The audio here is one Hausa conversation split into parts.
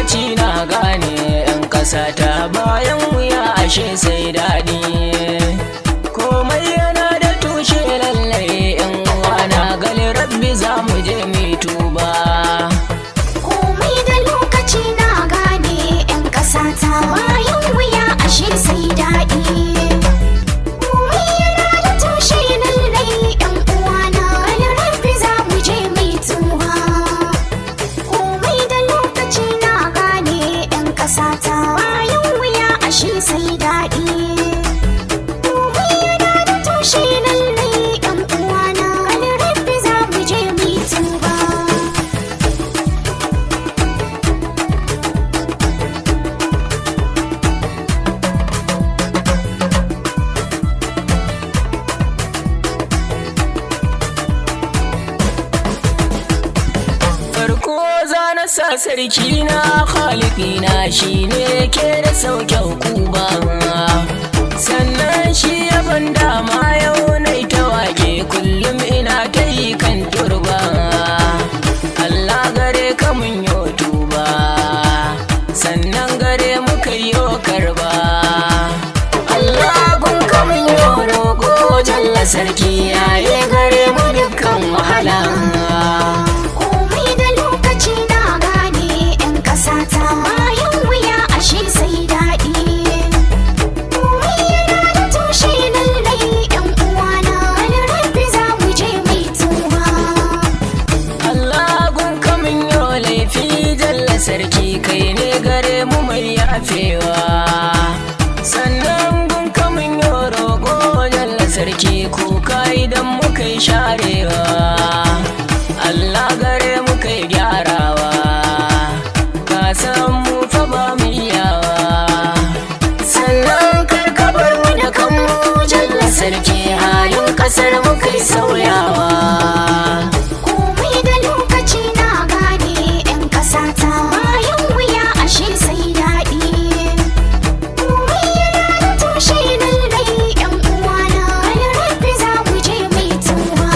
lokaci na gane 'yan ƙasa ta bayan wuya ashe sai daɗi. Komai yana da tushe lallai 'yan uwa na gali rabbi za mu je mu tuba. Komai da lokaci na gane 'yan ƙasa ta bayan wuya ashe sai daɗi. Komai yana da tushe lallai 'yan uwa na gali rabbi za mu je mu tuba. Komai da lokaci na gane 'yan ƙasa ta bayan wuya ashe sai daɗi. Komai yana da tushe lallai 'yan uwa na gali rabbi za mu je mu tuba. Farko za na sa sarki na khaliki na shi ne ke da sauke hukuma, sannan shi ya ban dama yau na ta wake kullum ina ta yi kan turba. Allah gare ka mun yo tuba, sannan gare muka yo karba. Allah gun ka mun yo roƙo jalla sarki yayi gare mu dukkan wahala. Komai da lokaci na gane 'yan ƙasa ta bayan wuya ashe sai daɗi. Komai yana da tushe lallai 'yan uwana wani rabbi za mu je mai tuba. Allah gun kamun yau laifi jalla sarki kai ne gare mu mai yafewa, sannan gun kamun yau roƙo jalla sarki kuka idan muka yi sharewa. Allah gare mu kai gyarawa, ka san mu fa ba mu iyawa, sannan kar ka bar mu da kanmu jalla sarki halin ƙasar mu kai sauyawa. Komai da lokaci na gane 'yan ƙasa ta bayan wuya ashe sai daɗi. Komai yana da tushe lallai 'yan uwana wani rabbi za mu je mai tuba.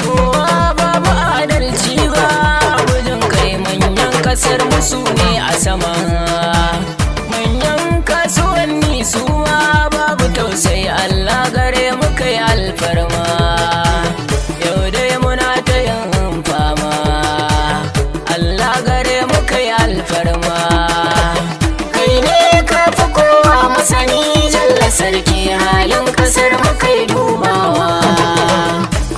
Kowa babu adalci ba gudun kai manyan kasar musu ne a sama, manyan kasuwanni su ma babu tausayi Allah gare mu kai alfarma. Yau dai muna ta yin fama, Allah gare mu kai alfarma. Kai ne ka fi kowa masani jalla sarki halin kasar mu kai dubawa.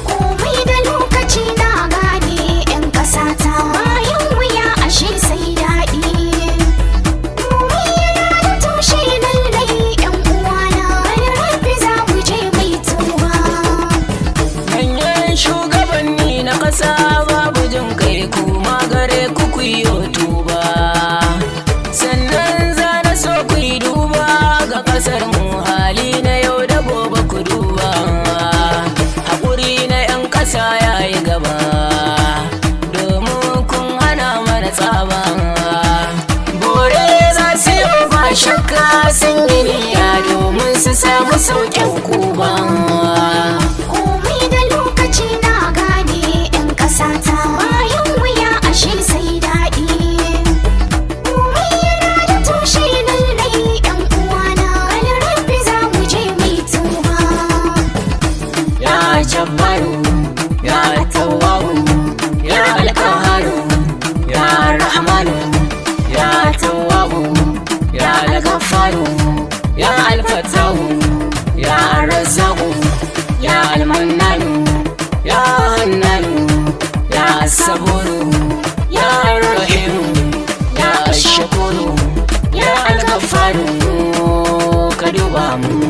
Komai da lokaci na gane 'yan ƙasa ta bayan wuya ashe sai daɗi. Komai yana da tushe lallai 'yan uwana wani rabbi za mu je mai tuba. Manyan shugabanni na ƙasa babu jin kai kuma gare ku ku yi tuba, sannan za na so ku yi duba ga ƙasar mu hali na yau da gobe ku duba. Haƙuri na 'yan ƙasa ya yi gaba domin kun hana mana tsaba. Bore za su yi ba shakka sun yi niyya domin su samu sauƙin kuba. Komai da lokaci na gane 'yan ƙasa ta bayan wuya ashe sai daɗi. Komai yana da tushe lallai 'yan uwana wani rabbi za mu je mai tuba. Ya Jabbaru, ya Tawwabu, ya Alƙaharu, ya Rahmanu, ya Tawwabu, ya Al-Ghaffaru, ya Al-Fattahu, ya Razzaqu, ya Al-Mannanu, ya Hannanu, ya Saburu, ya Rahimu, ya Shakuru, ya Al-Ghaffaru, ka duba mu.